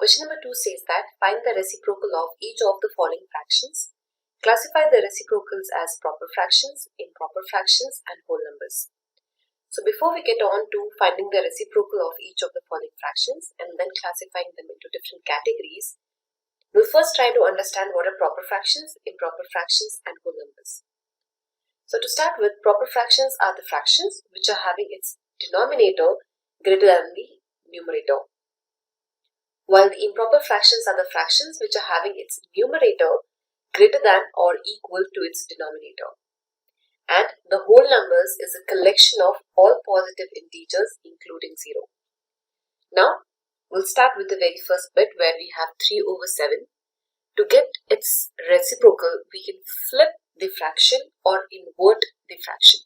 Question number 2 says that find the reciprocal of each of the following fractions. Classify the reciprocals as proper fractions, improper fractions, and whole numbers. So before we get on to finding the reciprocal of each of the following fractions and then classifying them into different categories, we'll first try to understand what are proper fractions, improper fractions, and whole numbers. So to start with, proper fractions are the fractions which are having its denominator greater than the numerator, while the improper fractions are the fractions which are having its numerator greater than or equal to its denominator. And the whole numbers is a collection of all positive integers including 0. Now, we'll start with the very first bit where we have 3/7. To get its reciprocal, we can flip the fraction or invert the fraction.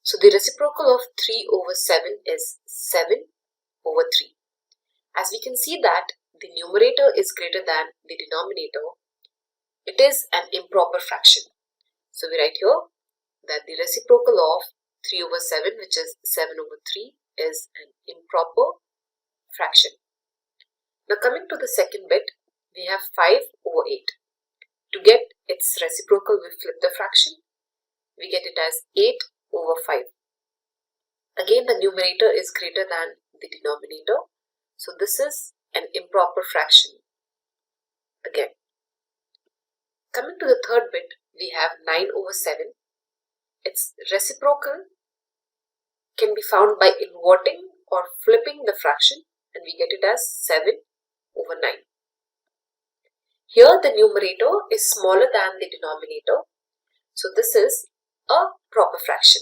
So the reciprocal of 3/7 is 7/3. As we can see that the numerator is greater than the denominator, it is an improper fraction. So we write here that the reciprocal of 3/7, which is 7/3, is an improper fraction. Now coming to the second bit, we have 5/8. To get its reciprocal, we flip the fraction. We get it as 8/5. Again, the numerator is greater than the denominator. So this is an improper fraction again. Coming to the third bit, we have 9/7. Its reciprocal can be found by inverting or flipping the fraction, and we get it as 7/9. Here the numerator is smaller than the denominator, so this is a proper fraction.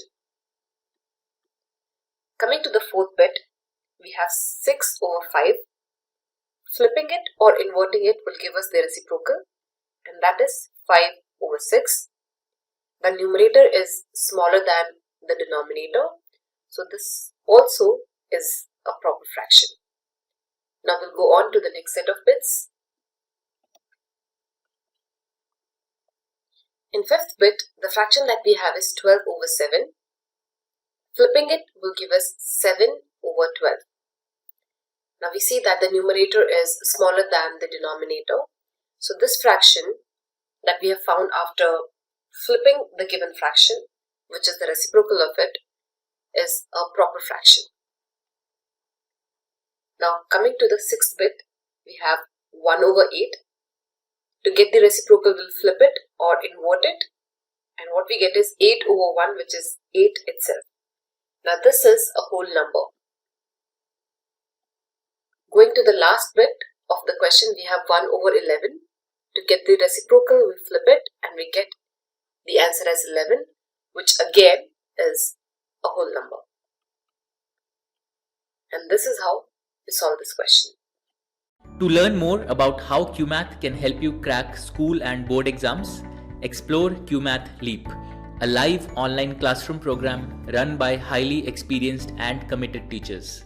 Coming to the fourth bit, we have 6/5. Flipping it or inverting it will give us the reciprocal, and that is 5/6. The numerator is smaller than the denominator, so this also is a proper fraction. Now we'll go on to the next set of bits. In fifth bit, the fraction that we have is 12/7. Flipping it will give us 7/12. Now we see that the numerator is smaller than the denominator. So this fraction that we have found after flipping the given fraction, which is the reciprocal of it, is a proper fraction. Now coming to the sixth bit, we have 1/8. To get the reciprocal, we'll flip it or invert it, and what we get is 8/1, which is 8 itself. Now this is a whole number. Going to the last bit of the question, we have 1/11. To get the reciprocal, we flip it and we get the answer as 11, which again is a whole number. And this is how we solve this question. To learn more about how QMath can help you crack school and board exams, explore QMath Leap, a live online classroom program run by highly experienced and committed teachers.